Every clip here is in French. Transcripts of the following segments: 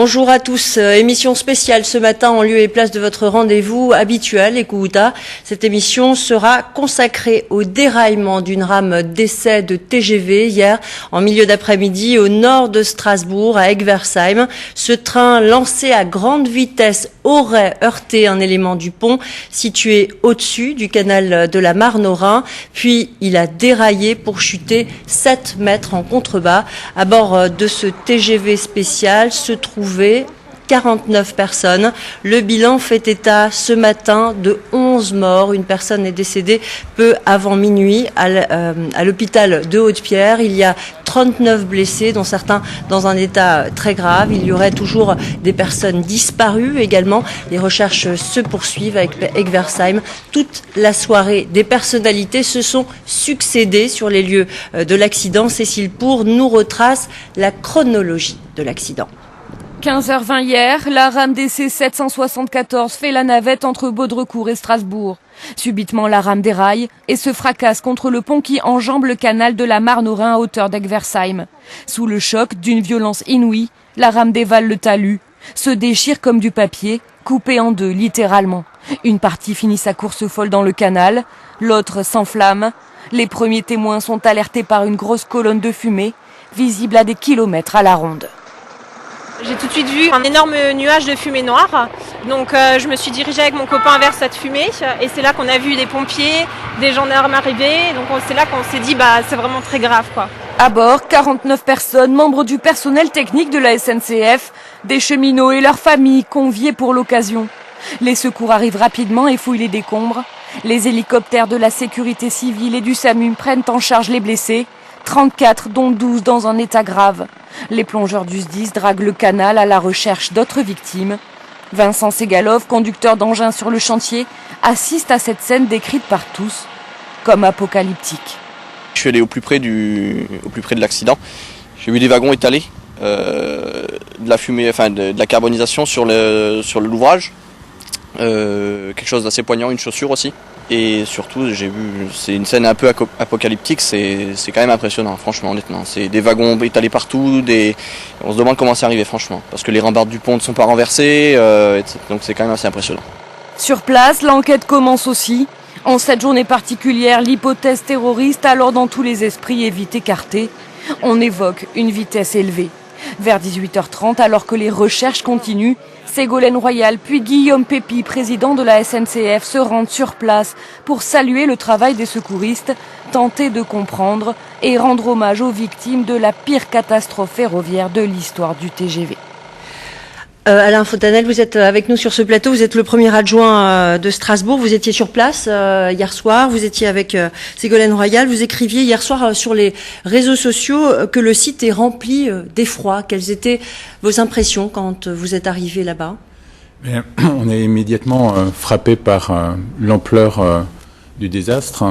Bonjour à tous. Émission spéciale ce matin en lieu et place de votre rendez-vous habituel, Écoute. Cette émission sera consacrée au déraillement d'une rame d'essai de TGV hier en milieu d'après-midi au nord de Strasbourg, à Egversheim. Ce train lancé à grande vitesse aurait heurté un élément du pont situé au-dessus du canal de la Marne au Rhin. Puis il a déraillé pour chuter 7 mètres en contrebas. À bord de ce TGV spécial se trouvaient 49 personnes. Le bilan fait état ce matin de 11 morts. Une personne est décédée peu avant minuit à l'hôpital de Haute-Pierre. Il y a 39 blessés, dont certains dans un état très grave. Il y aurait toujours des personnes disparues également. Les recherches se poursuivent avec Egversheim. Toute la soirée, des personnalités se sont succédées sur les lieux de l'accident. Cécile Pour nous retrace la chronologie de l'accident. 15h20 hier, la rame DC 774 fait la navette entre Baudrecourt et Strasbourg. Subitement, la rame déraille et se fracasse contre le pont qui enjambe le canal de la Marne au Rhin à hauteur d'Egversheim. Sous le choc d'une violence inouïe, la rame dévale le talus, se déchire comme du papier, coupée en deux littéralement. Une partie finit sa course folle dans le canal, l'autre s'enflamme. Les premiers témoins sont alertés par une grosse colonne de fumée, visible à des kilomètres à la ronde. J'ai tout de suite vu un énorme nuage de fumée noire, donc je me suis dirigée avec mon copain vers cette fumée et c'est là qu'on a vu des pompiers, des gendarmes arriver, donc c'est là qu'on s'est dit c'est vraiment très grave quoi. À bord, 49 personnes, membres du personnel technique de la SNCF, des cheminots et leurs familles conviés pour l'occasion. Les secours arrivent rapidement et fouillent les décombres. Les hélicoptères de la sécurité civile et du SAMU prennent en charge les blessés, 34 dont 12 dans un état grave. Les plongeurs du SDIS draguent le canal à la recherche d'autres victimes. Vincent Segalov, conducteur d'engin sur le chantier, assiste à cette scène décrite par tous comme apocalyptique. Je suis allé au plus près de l'accident. J'ai vu des wagons étalés, de la fumée, de la carbonisation sur l'ouvrage. Quelque chose d'assez poignant, une chaussure aussi. Et surtout, j'ai vu, c'est une scène un peu apocalyptique, c'est quand même impressionnant, franchement, honnêtement. C'est des wagons étalés partout, on se demande comment c'est arrivé, franchement. Parce que les rambardes du pont ne sont pas renversées, donc c'est quand même assez impressionnant. Sur place, l'enquête commence aussi. En cette journée particulière, l'hypothèse terroriste, alors dans tous les esprits, est vite écartée. On évoque une vitesse élevée. Vers 18h30, alors que les recherches continuent, Ségolène Royal puis Guillaume Pépi, président de la SNCF, se rendent sur place pour saluer le travail des secouristes, tenter de comprendre et rendre hommage aux victimes de la pire catastrophe ferroviaire de l'histoire du TGV. Alain Fontanel, vous êtes avec nous sur ce plateau, vous êtes le premier adjoint de Strasbourg, vous étiez sur place hier soir, vous étiez avec Ségolène Royal, vous écriviez hier soir sur les réseaux sociaux que le site est rempli d'effroi. Quelles étaient vos impressions quand vous êtes arrivé là-bas ? On est immédiatement frappé par l'ampleur du désastre.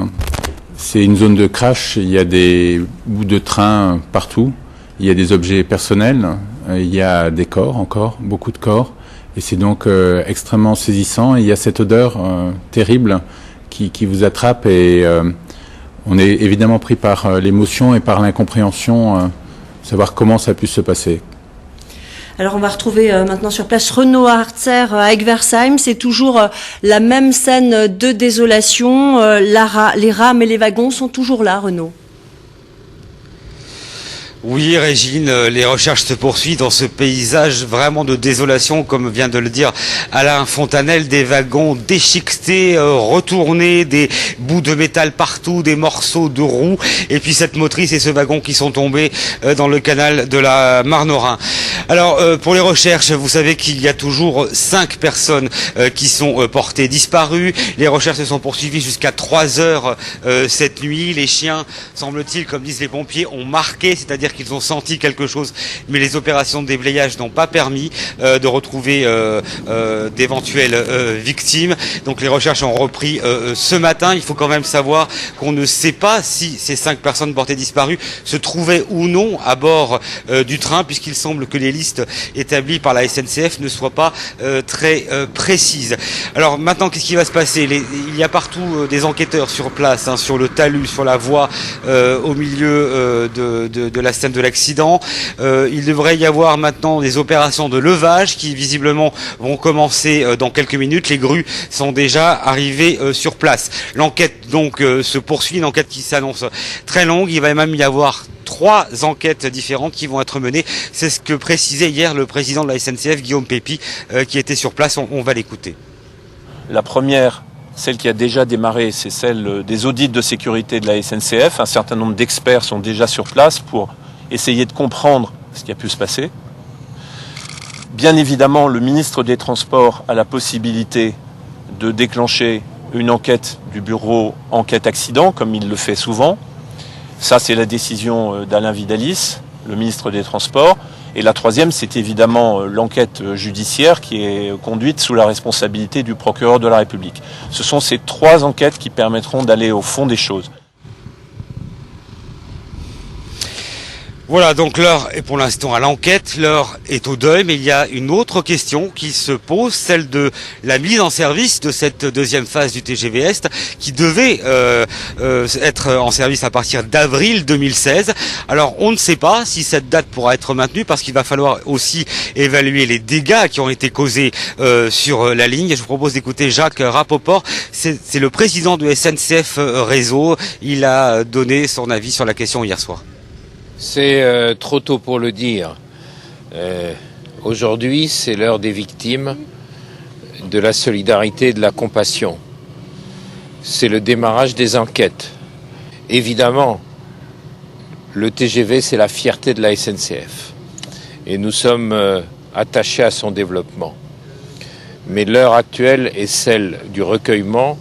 C'est une zone de crash, il y a des bouts de train partout, il y a des objets personnels. Il y a des corps encore, beaucoup de corps, et c'est donc extrêmement saisissant. Et il y a cette odeur terrible qui vous attrape, et on est évidemment pris par l'émotion et par l'incompréhension, savoir comment ça a pu se passer. Alors on va retrouver maintenant sur place Renaud Hartzer à Egversheim. C'est toujours la même scène de désolation. Les rames et les wagons sont toujours là, Renaud. Oui, Régine, les recherches se poursuivent dans ce paysage vraiment de désolation, comme vient de le dire Alain Fontanel, des wagons déchiquetés, retournés, des bouts de métal partout, des morceaux de roues, et puis cette motrice et ce wagon qui sont tombés dans le canal de la Marne au Rhin. Alors, pour les recherches, vous savez qu'il y a toujours 5 personnes qui sont portées disparues. Les recherches se sont poursuivies jusqu'à 3 heures cette nuit. Les chiens, semble-t-il, comme disent les pompiers, ont marqué, c'est-à-dire qu'ils ont senti quelque chose, mais les opérations de déblayage n'ont pas permis de retrouver d'éventuelles victimes. Donc les recherches ont repris ce matin. Il faut quand même savoir qu'on ne sait pas si ces 5 personnes portées disparues se trouvaient ou non à bord du train, puisqu'il semble que les listes établies par la SNCF ne soient pas très précises. Alors maintenant, qu'est-ce qui va se passer ? Il y a partout des enquêteurs sur place, sur le talus, sur la voie au milieu de la scène de l'accident. Il devrait y avoir maintenant des opérations de levage qui visiblement vont commencer dans quelques minutes. Les grues sont déjà arrivées sur place. L'enquête donc se poursuit, une enquête qui s'annonce très longue. Il va même y avoir 3 enquêtes différentes qui vont être menées. C'est ce que précisait hier le président de la SNCF, Guillaume Pépi, qui était sur place. On va l'écouter. La première, celle qui a déjà démarré, c'est celle des audits de sécurité de la SNCF. Un certain nombre d'experts sont déjà sur place pour essayer de comprendre ce qui a pu se passer. Bien évidemment, le ministre des Transports a la possibilité de déclencher une enquête du bureau enquête accident, comme il le fait souvent. Ça, c'est la décision d'Alain Vidalis, le ministre des Transports. Et la troisième, c'est évidemment l'enquête judiciaire qui est conduite sous la responsabilité du procureur de la République. Ce sont ces 3 enquêtes qui permettront d'aller au fond des choses. Voilà, donc l'heure est pour l'instant à l'enquête, l'heure est au deuil, mais il y a une autre question qui se pose, celle de la mise en service de cette deuxième phase du TGV Est, qui devait être en service à partir d'avril 2016. Alors on ne sait pas si cette date pourra être maintenue, parce qu'il va falloir aussi évaluer les dégâts qui ont été causés sur la ligne. Je vous propose d'écouter Jacques Rapoport, c'est le président de SNCF Réseau. Il a donné son avis sur la question hier soir. C'est trop tôt pour le dire. Aujourd'hui, c'est l'heure des victimes, de la solidarité et de la compassion. C'est le démarrage des enquêtes. Évidemment, le TGV, c'est la fierté de la SNCF. Et nous sommes attachés à son développement. Mais l'heure actuelle est celle du recueillement,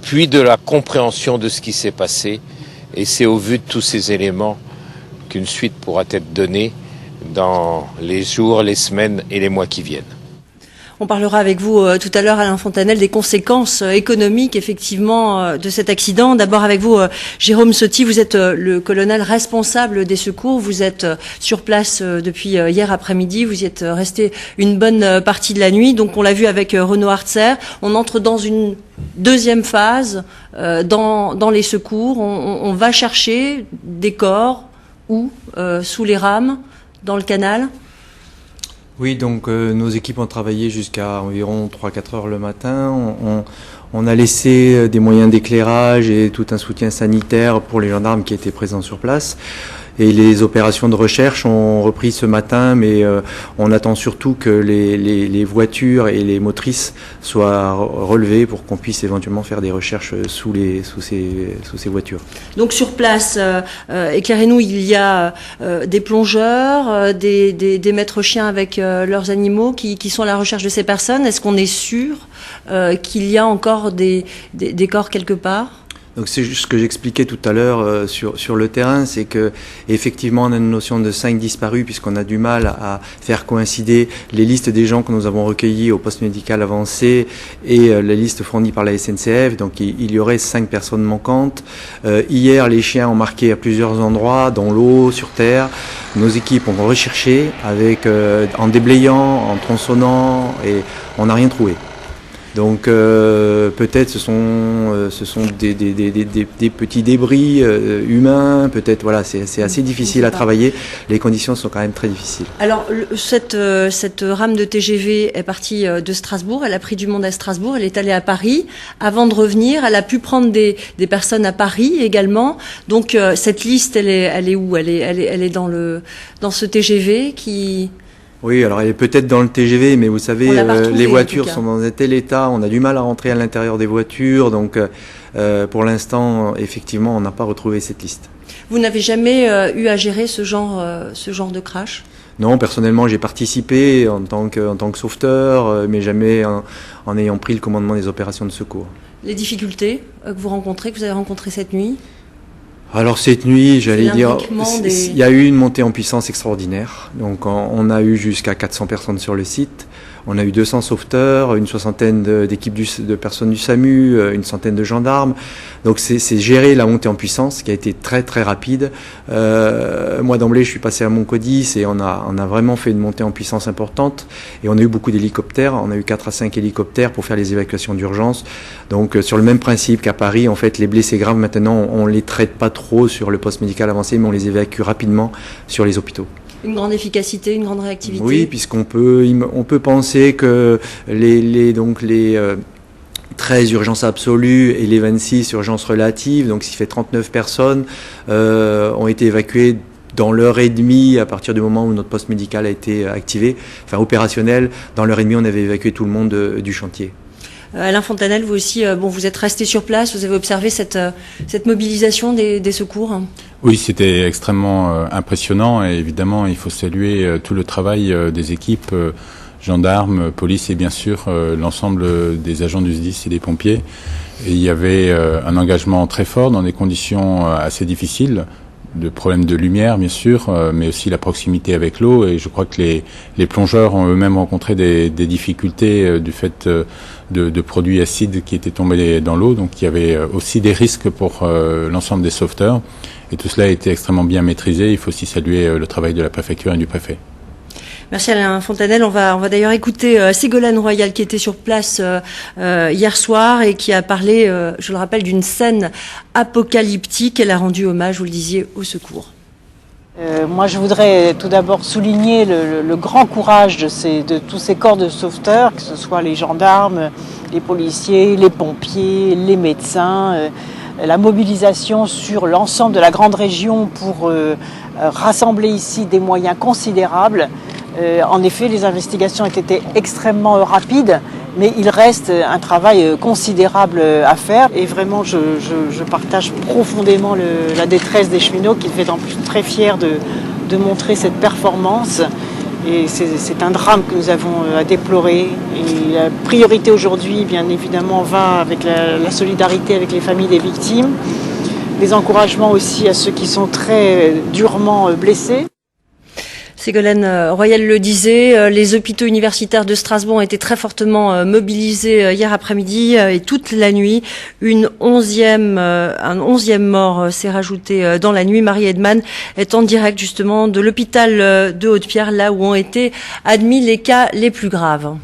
puis de la compréhension de ce qui s'est passé. Et c'est au vu de tous ces éléments qu'une suite pourra être donnée dans les jours, les semaines et les mois qui viennent. On parlera avec vous tout à l'heure, Alain Fontanel, des conséquences économiques, effectivement, de cet accident. D'abord avec vous, Jérôme Sotti, vous êtes le colonel responsable des secours. Vous êtes sur place depuis hier après-midi. Vous y êtes resté une bonne partie de la nuit. Donc on l'a vu avec Renaud Hartzer. On entre dans une deuxième phase dans les secours. On va chercher des corps sous les rames, dans le canal. Oui, donc nos équipes ont travaillé jusqu'à environ 3-4 heures le matin. On a laissé des moyens d'éclairage et tout un soutien sanitaire pour les gendarmes qui étaient présents sur place. Et les opérations de recherche ont repris ce matin, mais on attend surtout que les voitures et les motrices soient relevées pour qu'on puisse éventuellement faire des recherches sous ces voitures. Donc sur place, éclairez-nous, il y a des plongeurs, des maîtres chiens avec leurs animaux qui sont à la recherche de ces personnes. Est-ce qu'on est sûr qu'il y a encore des corps quelque part ? Donc c'est juste ce que j'expliquais tout à l'heure sur le terrain, c'est que effectivement on a une notion de 5 disparus puisqu'on a du mal à faire coïncider les listes des gens que nous avons recueillis au poste médical avancé et la liste fournie par la SNCF. Donc il y aurait 5 personnes manquantes. Hier les chiens ont marqué à plusieurs endroits, dans l'eau, sur terre. Nos équipes ont recherché en déblayant, en tronçonnant et on n'a rien trouvé. Donc peut-être ce sont des petits débris humains, peut-être voilà, c'est assez difficile à travailler, les conditions sont quand même très difficiles. Alors cette rame de TGV est partie de Strasbourg, elle a pris du monde à Strasbourg, elle est allée à Paris, avant de revenir, elle a pu prendre des personnes à Paris également, donc cette liste elle est où? Elle est dans ce TGV qui... Oui, alors elle est peut-être dans le TGV, mais vous savez, les voitures sont dans un tel état, on a du mal à rentrer à l'intérieur des voitures, donc pour l'instant, effectivement, on n'a pas retrouvé cette liste. Vous n'avez jamais eu à gérer ce genre de crash ? Non, personnellement, j'ai participé en tant que sauveteur, mais jamais en ayant pris le commandement des opérations de secours. Les difficultés que vous avez rencontrées cette nuit ? Alors cette nuit, j'allais dire, il y a eu une montée en puissance extraordinaire. Donc on a eu jusqu'à 400 personnes sur le site. On a eu 200 sauveteurs, une soixantaine d'équipes de personnes du SAMU, une centaine de gendarmes. Donc c'est gérer la montée en puissance qui a été très très rapide. Moi d'emblée je suis passé à Montcodis et on a vraiment fait une montée en puissance importante. Et on a eu beaucoup d'hélicoptères, on a eu 4 à 5 hélicoptères pour faire les évacuations d'urgence. Donc sur le même principe qu'à Paris, en fait les blessés graves maintenant on les traite pas trop sur le poste médical avancé, mais on les évacue rapidement sur les hôpitaux. Une grande efficacité, une grande réactivité. Oui, puisqu'on peut penser que les 13 urgences absolues et les 26 urgences relatives, donc ce qui fait 39 personnes, ont été évacuées dans l'heure et demie à partir du moment où notre poste médical a été activé, enfin opérationnel. Dans l'heure et demie, on avait évacué tout le monde du chantier. Alain Fontanelle, vous aussi, vous êtes resté sur place, vous avez observé cette mobilisation des secours. Oui, c'était extrêmement impressionnant et évidemment, il faut saluer tout le travail des équipes gendarmes, police et bien sûr l'ensemble des agents du SDIS et des pompiers. Et il y avait un engagement très fort dans des conditions assez difficiles, de problèmes de lumière bien sûr, mais aussi la proximité avec l'eau. Et je crois que les plongeurs ont eux-mêmes rencontré des difficultés du fait de produits acides qui étaient tombés dans l'eau. Donc il y avait aussi des risques pour l'ensemble des sauveteurs. Et tout cela a été extrêmement bien maîtrisé. Il faut aussi saluer le travail de la préfecture et du préfet. Merci Alain Fontanelle. On va d'ailleurs écouter Ségolène Royal qui était sur place hier soir et qui a parlé, je le rappelle, d'une scène apocalyptique. Elle a rendu hommage, vous le disiez, au secours. Moi, je voudrais tout d'abord souligner le grand courage de tous ces corps de sauveteurs, que ce soit les gendarmes, les policiers, les pompiers, les médecins, la mobilisation sur l'ensemble de la grande région pour rassembler ici des moyens considérables. En effet, les investigations ont été extrêmement rapides, mais il reste un travail considérable à faire. Et vraiment, je partage profondément la détresse des cheminots qui devaient être en plus très fiers de montrer cette performance. Et c'est un drame que nous avons à déplorer. Et la priorité aujourd'hui, bien évidemment, va avec la solidarité avec les familles des victimes. Les encouragements aussi à ceux qui sont très durement blessés. Ségolène Royal le disait, les hôpitaux universitaires de Strasbourg ont été très fortement mobilisés hier après-midi et toute la nuit. Un 11e mort s'est rajouté dans la nuit. Marie Edman est en direct justement de l'hôpital de Haute-Pierre, là où ont été admis les cas les plus graves.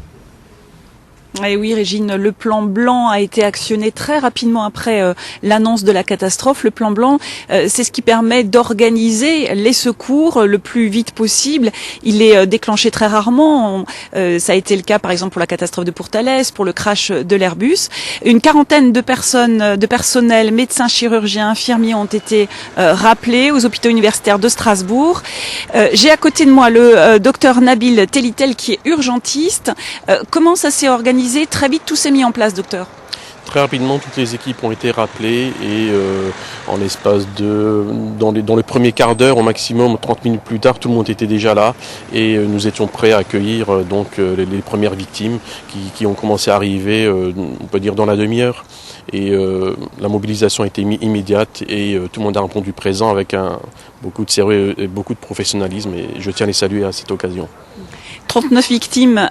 Et oui, Régine, le plan blanc a été actionné très rapidement après l'annonce de la catastrophe. Le plan blanc, c'est ce qui permet d'organiser les secours le plus vite possible. Il est déclenché très rarement. Ça a été le cas, par exemple, pour la catastrophe de Pourtalès, pour le crash de l'Airbus. Une quarantaine de personnes, de personnel, médecins, chirurgiens, infirmiers ont été rappelés aux hôpitaux universitaires de Strasbourg. J'ai à côté de moi le docteur Nabil Tellitel, qui est urgentiste. Comment ça s'est organisé? Très vite, tout s'est mis en place, docteur. Très rapidement, toutes les équipes ont été rappelées et en l'espace dans le premier quart d'heure, au maximum 30 minutes plus tard, tout le monde était déjà là et nous étions prêts à accueillir les premières victimes qui ont commencé à arriver, on peut dire dans la demi-heure. Et la mobilisation a été immédiate et tout le monde a répondu présent avec beaucoup de sérieux et beaucoup de professionnalisme et je tiens à les saluer à cette occasion. 39 victimes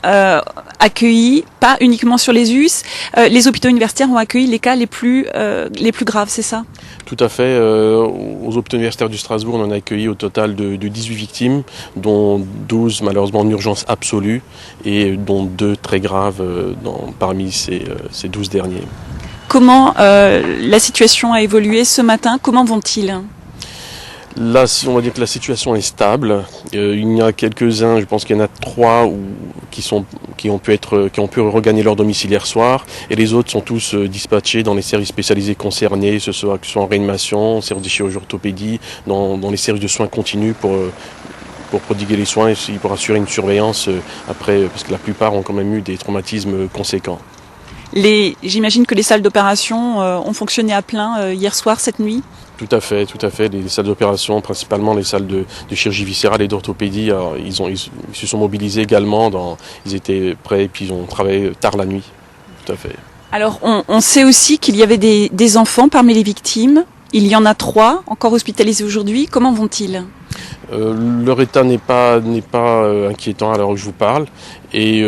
accueillies, pas uniquement sur les US. Les hôpitaux universitaires ont accueilli les cas les plus graves, c'est ça? Tout à fait. Aux hôpitaux universitaires du Strasbourg, on en a accueilli au total de 18 victimes, dont 12 malheureusement en urgence absolue et dont 2 très graves parmi ces 12 derniers. Comment la situation a évolué ce matin? Comment vont-ils? Là, on va dire que la situation est stable. Il y en a quelques-uns, je pense qu'il y en a 3 qui ont pu regagner leur domicile hier soir, et les autres sont tous dispatchés dans les services spécialisés concernés, que ce soit en réanimation, en service de chirurgie orthopédie, dans les services de soins continus pour prodiguer les soins et pour assurer une surveillance après, parce que la plupart ont quand même eu des traumatismes conséquents. J'imagine que les salles d'opération ont fonctionné à plein hier soir, cette nuit? Tout à fait. Les salles d'opération, principalement les salles de chirurgie viscérale et d'orthopédie, ils se sont mobilisés également. Ils étaient prêts et puis ils ont travaillé tard la nuit. Tout à fait. Alors, on sait aussi qu'il y avait des enfants parmi les victimes. Il y en a 3 encore hospitalisés aujourd'hui. Comment vont-ils? Leur état n'est pas inquiétant à l'heure où je vous parle Et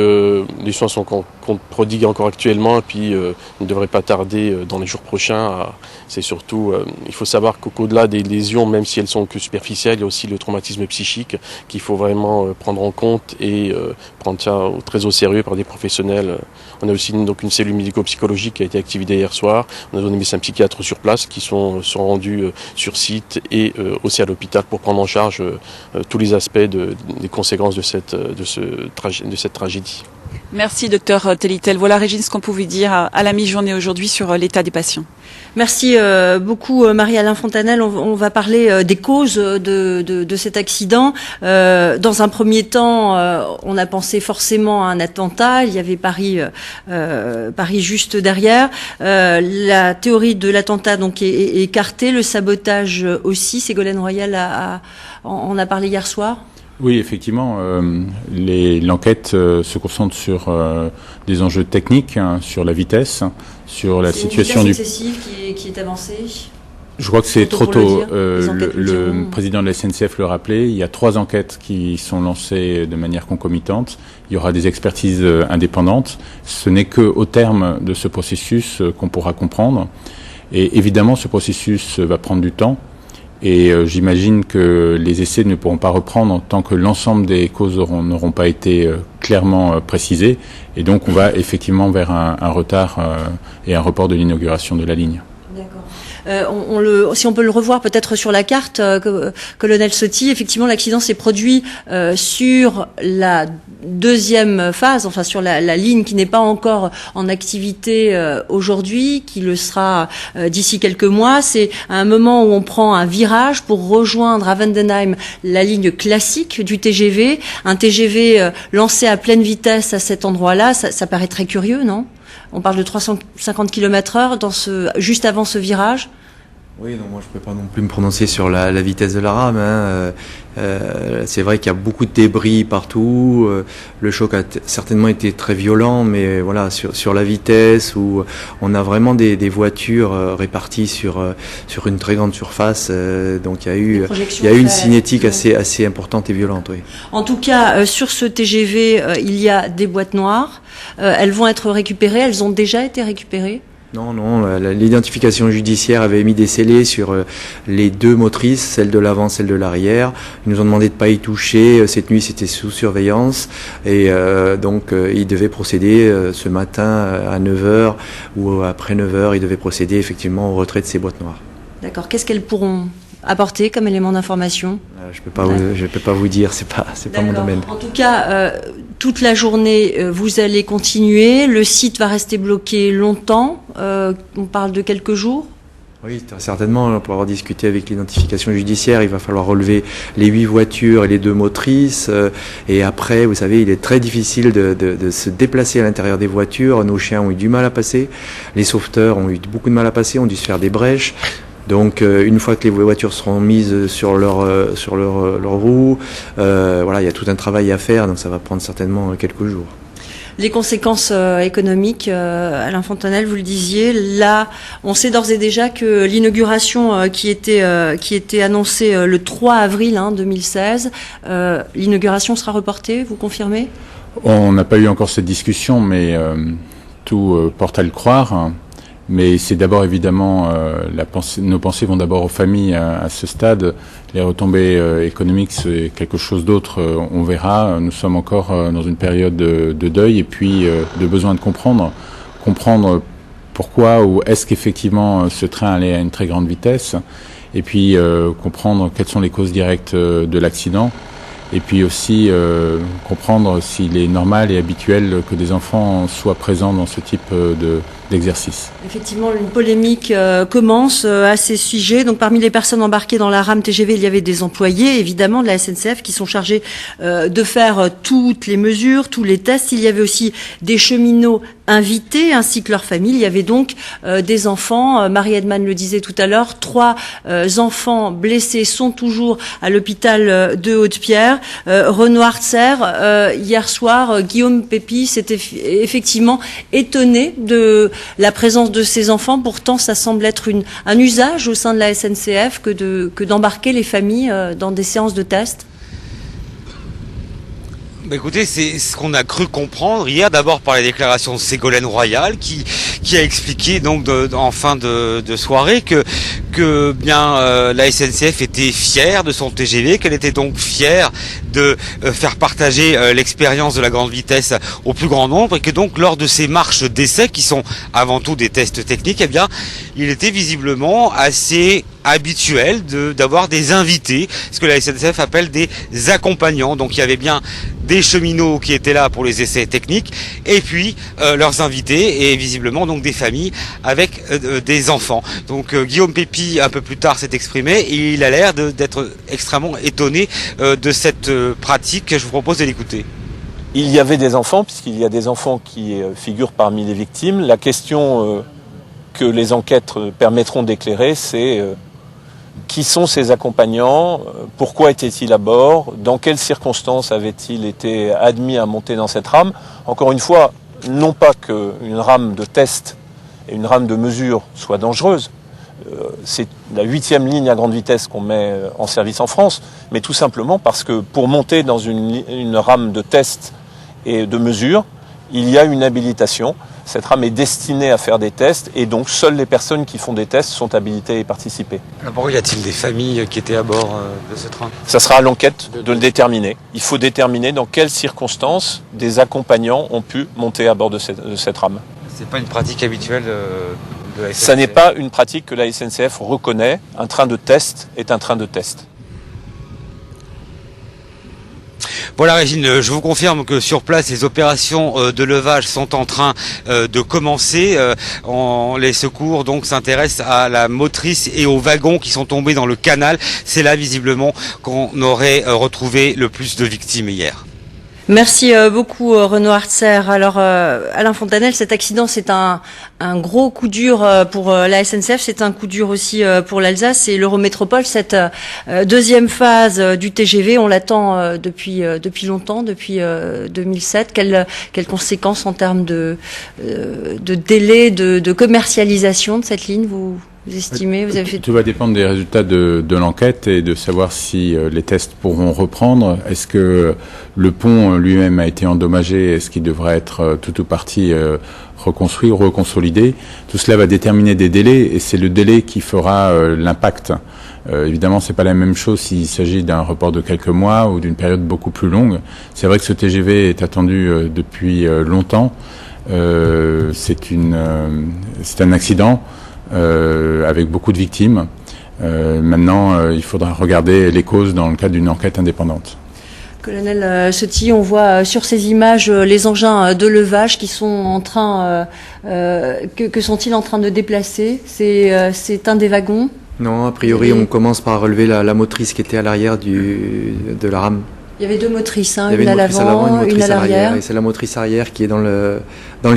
les soins sont qu'on prodigue encore actuellement et puis ne devraient pas tarder dans les jours prochains. C'est surtout, il faut savoir qu'au-delà des lésions, même si elles sont que superficielles, il y a aussi le traumatisme psychique qu'il faut vraiment prendre en compte et prendre ça très au sérieux par des professionnels. On a aussi donc une cellule médico-psychologique qui a été activée hier soir. On a des médecins psychiatres sur place qui sont rendus sur site et aussi à l'hôpital pour prendre en charge tous les aspects des conséquences de cette tragédie. Merci docteur Tellitel. Voilà Régine ce qu'on pouvait dire à la mi-journée aujourd'hui sur l'état des patients. Merci beaucoup Marie-Alain Fontanelle. On va parler des causes de cet accident. Dans un premier temps, on a pensé forcément à un attentat. Il y avait Paris juste derrière. La théorie de l'attentat donc est écartée. Le sabotage aussi. Ségolène Royal en a parlé hier soir. Oui, effectivement, l'enquête se concentre sur des enjeux techniques, sur la vitesse, sur la situation du... C'est une vitesse excessive qui est avancée. Je crois que c'est trop tôt. Le président de la SNCF le rappelait, il y a 3 enquêtes qui sont lancées de manière concomitante. Il y aura des expertises indépendantes. Ce n'est qu'au terme de ce processus qu'on pourra comprendre. Et évidemment, ce processus va prendre du temps. Et j'imagine que les essais ne pourront pas reprendre tant que l'ensemble des causes n'auront pas été clairement précisées. Et donc on va effectivement vers un retard et un report de l'inauguration de la ligne. D'accord. Si on peut le revoir peut-être sur la carte, colonel Sotti, effectivement l'accident s'est produit sur la deuxième phase, enfin sur la ligne qui n'est pas encore en activité aujourd'hui, qui le sera d'ici quelques mois. C'est à un moment où on prend un virage pour rejoindre à Vendenheim la ligne classique du TGV. Un TGV lancé à pleine vitesse à cet endroit-là, ça paraît très curieux, non ? On parle de 350 km/h juste avant ce virage. Oui, non, moi je ne peux pas non plus me prononcer sur la vitesse de la rame. C'est vrai qu'il y a beaucoup de débris partout. Le choc a certainement été très violent, mais voilà, sur la vitesse, où on a vraiment des voitures réparties sur une très grande surface. Donc il y a eu une cinétique assez importante et violente. Oui. En tout cas, sur ce TGV, il y a des boîtes noires. Elles vont être récupérées. Elles ont déjà été récupérées. Non, l'identification judiciaire avait mis des scellés sur les 2 motrices, celle de l'avant, celle de l'arrière. Ils nous ont demandé de ne pas y toucher. Cette nuit, c'était sous surveillance. Et donc, ils devaient procéder ce matin à 9h ou après 9h, ils devaient procéder effectivement au retrait de ces boîtes noires. D'accord. Qu'est-ce qu'elles pourront apporter comme élément d'information ? Je peux pas vous dire, c'est pas mon domaine. En tout cas, toute la journée, vous allez continuer. Le site va rester bloqué longtemps. On parle de quelques jours. Oui, certainement. Pour avoir discuté avec l'identification judiciaire, il va falloir relever les 8 voitures et les 2 motrices. Et après, vous savez, il est très difficile de se déplacer à l'intérieur des voitures. Nos chiens ont eu du mal à passer. Les sauveteurs ont eu beaucoup de mal à passer, ont dû se faire des brèches. Donc une fois que les voitures seront mises sur leur roue, voilà, il y a tout un travail à faire, donc ça va prendre certainement quelques jours. Les conséquences économiques, Alain Fontanelle, vous le disiez, là, on sait d'ores et déjà que l'inauguration qui était annoncée le 3 avril 2016, l'inauguration sera reportée, vous confirmez ? On n'a pas eu encore cette discussion, mais tout porte à le croire. Mais c'est d'abord évidemment, nos pensées vont d'abord aux familles à ce stade. Les retombées économiques, c'est quelque chose d'autre, on verra. Nous sommes encore dans une période de deuil et puis de besoin de comprendre pourquoi ou est-ce qu'effectivement ce train allait à une très grande vitesse, et puis comprendre quelles sont les causes directes de l'accident. Et puis aussi comprendre s'il est normal et habituel que des enfants soient présents dans ce type d'exercice. Effectivement, une polémique commence à ces sujets. Donc, parmi les personnes embarquées dans la rame TGV, il y avait des employés, évidemment, de la SNCF qui sont chargés de faire toutes les mesures, tous les tests. Il y avait aussi des cheminots invités, ainsi que leurs familles. Il y avait donc des enfants. Marie Edman le disait tout à l'heure, 3 enfants blessés sont toujours à l'hôpital de Haute-Pierre. Renoir Serre, hier soir, Guillaume Pépi s'était effectivement étonné de la présence de ces enfants. Pourtant, ça semble être un usage au sein de la SNCF que d'embarquer les familles dans des séances de tests. Écoutez, c'est ce qu'on a cru comprendre hier, d'abord par les déclarations de Ségolène Royal, qui a expliqué donc en fin de soirée que la SNCF était fière de son TGV, qu'elle était donc fière de faire partager l'expérience de la grande vitesse au plus grand nombre, et que donc lors de ces marches d'essai, qui sont avant tout des tests techniques, eh bien, il était visiblement assez habituel d'avoir des invités, ce que la SNCF appelle des accompagnants. Donc il y avait bien des cheminots qui étaient là pour les essais techniques, et puis leurs invités, et visiblement donc des familles avec des enfants. Donc Guillaume Pépi un peu plus tard s'est exprimé, et il a l'air d'être extrêmement étonné de cette pratique. Je vous propose de l'écouter. Il y avait des enfants, puisqu'il y a des enfants qui figurent parmi les victimes. La question que les enquêtes permettront d'éclairer, c'est qui sont ces accompagnants, pourquoi étaient-ils à bord, dans quelles circonstances avaient-ils été admis à monter dans cette rame. Encore une fois, non pas qu'une rame de test et une rame de mesure soient dangereuses, c'est la 8e ligne à grande vitesse qu'on met en service en France, mais tout simplement parce que pour monter dans une rame de test et de mesure, il y a une habilitation. Cette rame est destinée à faire des tests, et donc seules les personnes qui font des tests sont habilitées à y participer. D'abord, y a-t-il des familles qui étaient à bord de cette rame ? Ça sera à l'enquête de le déterminer. Il faut déterminer dans quelles circonstances des accompagnants ont pu monter à bord de cette rame. C'est pas une pratique habituelle de la SNCF. Ça n'est pas une pratique que la SNCF reconnaît. Un train de test est un train de test. Voilà Régine, je vous confirme que sur place, les opérations de levage sont en train de commencer. Les secours donc s'intéressent à la motrice et aux wagons qui sont tombés dans le canal. C'est là visiblement qu'on aurait retrouvé le plus de victimes hier. Merci beaucoup Renaud Hartzer. Alors Alain Fontanel, cet accident c'est un gros coup dur pour la SNCF, c'est un coup dur aussi pour l'Alsace et l'Eurométropole. Cette deuxième phase du TGV, on l'attend depuis longtemps, depuis 2007. Quelles conséquences en termes de délai de commercialisation de cette ligne vous estimez, vous avez fait... Tout va dépendre des résultats de l'enquête et de savoir si les tests pourront reprendre. Est-ce que le pont lui-même a été endommagé? Est-ce qu'il devrait être tout ou partie reconstruit ou reconsolidé? Tout cela va déterminer des délais, et c'est le délai qui fera l'impact. Évidemment, c'est pas la même chose s'il s'agit d'un report de quelques mois ou d'une période beaucoup plus longue. C'est vrai que ce TGV est attendu depuis longtemps. C'est un accident avec beaucoup de victimes. Maintenant, il faudra regarder les causes dans le cadre d'une enquête indépendante. Colonel Setti, on voit sur ces images les engins de levage qui sont en train... que sont-ils en train de déplacer? C'est un des wagons? Non, a priori, on commence par relever la motrice qui était à l'arrière de la rame. Il y avait deux motrices, une à l'avant, une à l'arrière. Et c'est la motrice arrière qui est dans le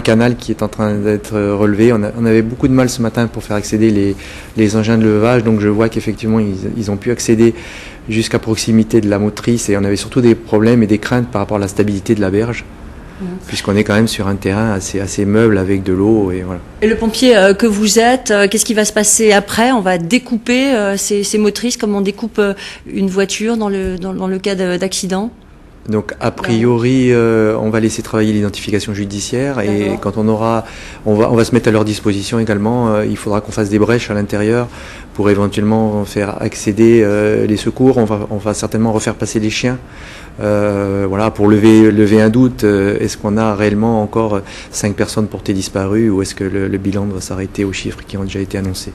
canal qui est en train d'être relevée. On avait beaucoup de mal ce matin pour faire accéder les engins de levage, donc je vois qu'effectivement ils ont pu accéder jusqu'à proximité de la motrice, et on avait surtout des problèmes et des craintes par rapport à la stabilité de la berge. Puisqu'on est quand même sur un terrain assez meuble avec de l'eau, et voilà. Et le pompier que vous êtes, qu'est-ce qui va se passer après? On va découper ces motrices comme on découpe une voiture dans le cas d'accident? Donc a priori, on va laisser travailler l'identification judiciaire, et quand on va se mettre à leur disposition également. Il faudra qu'on fasse des brèches à l'intérieur pour éventuellement faire accéder les secours. On va certainement refaire passer les chiens. Voilà, pour lever un doute. Est-ce qu'on a réellement encore 5 personnes portées disparues, ou est-ce que le bilan doit s'arrêter aux chiffres qui ont déjà été annoncés?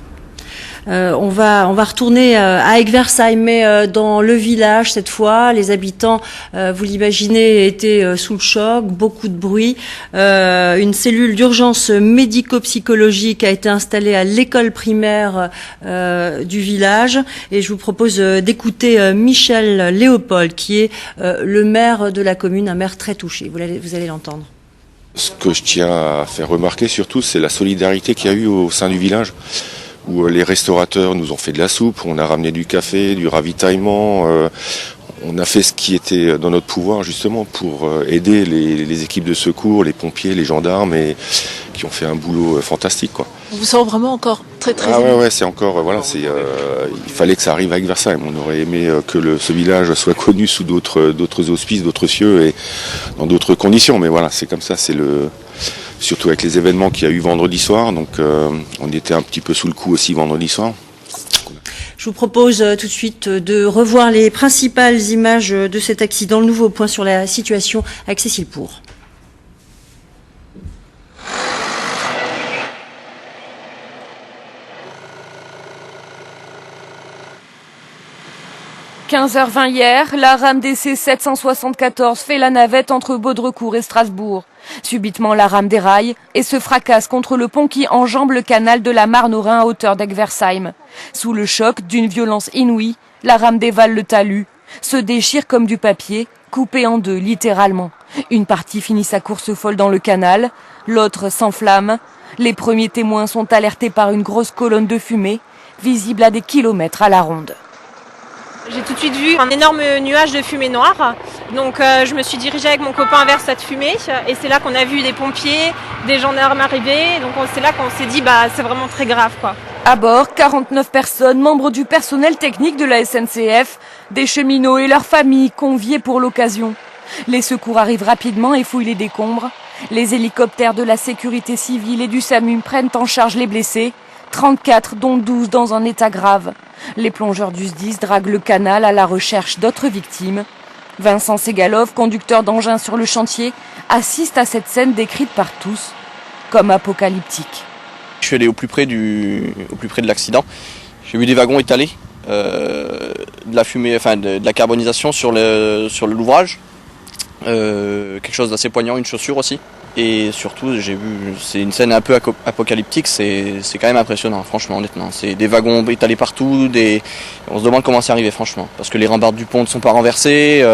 On va retourner à Aigues-Versailles, mais dans le village cette fois. Les habitants, vous l'imaginez, étaient sous le choc, beaucoup de bruit. Une cellule d'urgence médico-psychologique a été installée à l'école primaire du village, et je vous propose d'écouter Michel Léopold, qui est le maire de la commune, un maire très touché. Vous allez l'entendre. Ce que je tiens à faire remarquer surtout, c'est la solidarité qu'il y a eu au sein du village, où les restaurateurs nous ont fait de la soupe, on a ramené du café, du ravitaillement, On a fait ce qui était dans notre pouvoir justement pour aider les équipes de secours, les pompiers, les gendarmes, et qui ont fait un boulot fantastique, quoi. On vous sent vraiment encore très ouais, c'est encore il fallait que ça arrive avec Versailles. On aurait aimé que ce village soit connu sous d'autres auspices, d'autres cieux et dans d'autres conditions. Mais voilà, c'est comme ça. Surtout avec les événements qu'il y a eu vendredi soir. Donc on était un petit peu sous le coup aussi vendredi soir. Je vous propose tout de suite de revoir les principales images de cet accident. Le nouveau point sur la situation avec Cécile Pour. « 15h20 hier, la rame DC 774 fait la navette entre Baudrecourt et Strasbourg. Subitement, la rame déraille et se fracasse contre le pont qui enjambe le canal de la Marne au Rhin à hauteur d'Egversheim. Sous le choc d'une violence inouïe, la rame dévale le talus, se déchire comme du papier, coupé en deux littéralement. Une partie finit sa course folle dans le canal, l'autre s'enflamme. Les premiers témoins sont alertés par une grosse colonne de fumée, visible à des kilomètres à la ronde. J'ai tout de suite vu un énorme nuage de fumée noire, donc je me suis dirigée avec mon copain vers cette fumée et c'est là qu'on a vu des pompiers, des gendarmes arriver, donc c'est là qu'on s'est dit c'est vraiment très grave, quoi. À bord, 49 personnes, membres du personnel technique de la SNCF, des cheminots et leurs familles conviés pour l'occasion. Les secours arrivent rapidement et fouillent les décombres. Les hélicoptères de la sécurité civile et du SAMU prennent en charge les blessés, 34 dont 12 dans un état grave. Les plongeurs du SDIS draguent le canal à la recherche d'autres victimes. Vincent Segalov, conducteur d'engin sur le chantier, assiste à cette scène décrite par tous comme apocalyptique. Je suis allé au plus près de l'accident. J'ai vu des wagons étalés, de la fumée, de la carbonisation sur l'ouvrage, quelque chose d'assez poignant, une chaussure aussi. Et surtout, j'ai vu, c'est une scène un peu apocalyptique, c'est quand même impressionnant, franchement, honnêtement. C'est des wagons étalés partout, on se demande comment c'est arrivé, franchement, parce que les rambardes du pont ne sont pas renversées,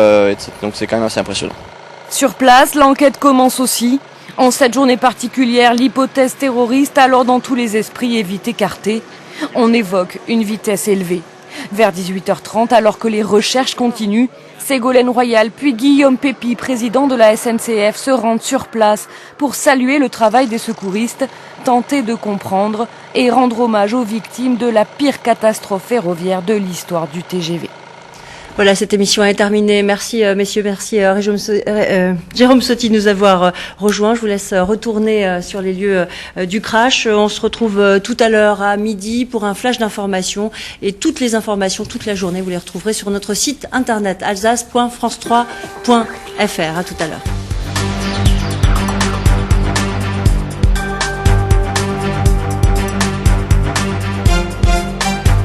donc c'est quand même assez impressionnant. Sur place, l'enquête commence aussi. En cette journée particulière, l'hypothèse terroriste, alors dans tous les esprits, est vite écartée. On évoque une vitesse élevée. Vers 18h30, alors que les recherches continuent, Ségolène Royal puis Guillaume Pépi, président de la SNCF, se rendent sur place pour saluer le travail des secouristes, tenter de comprendre et rendre hommage aux victimes de la pire catastrophe ferroviaire de l'histoire du TGV. Voilà, cette émission est terminée. Merci messieurs, merci Jérôme Sotti de nous avoir rejoints. Je vous laisse retourner sur les lieux du crash. On se retrouve tout à l'heure à midi pour un flash d'informations. Et toutes les informations, toute la journée, vous les retrouverez sur notre site internet alsace.france3.fr. À tout à l'heure.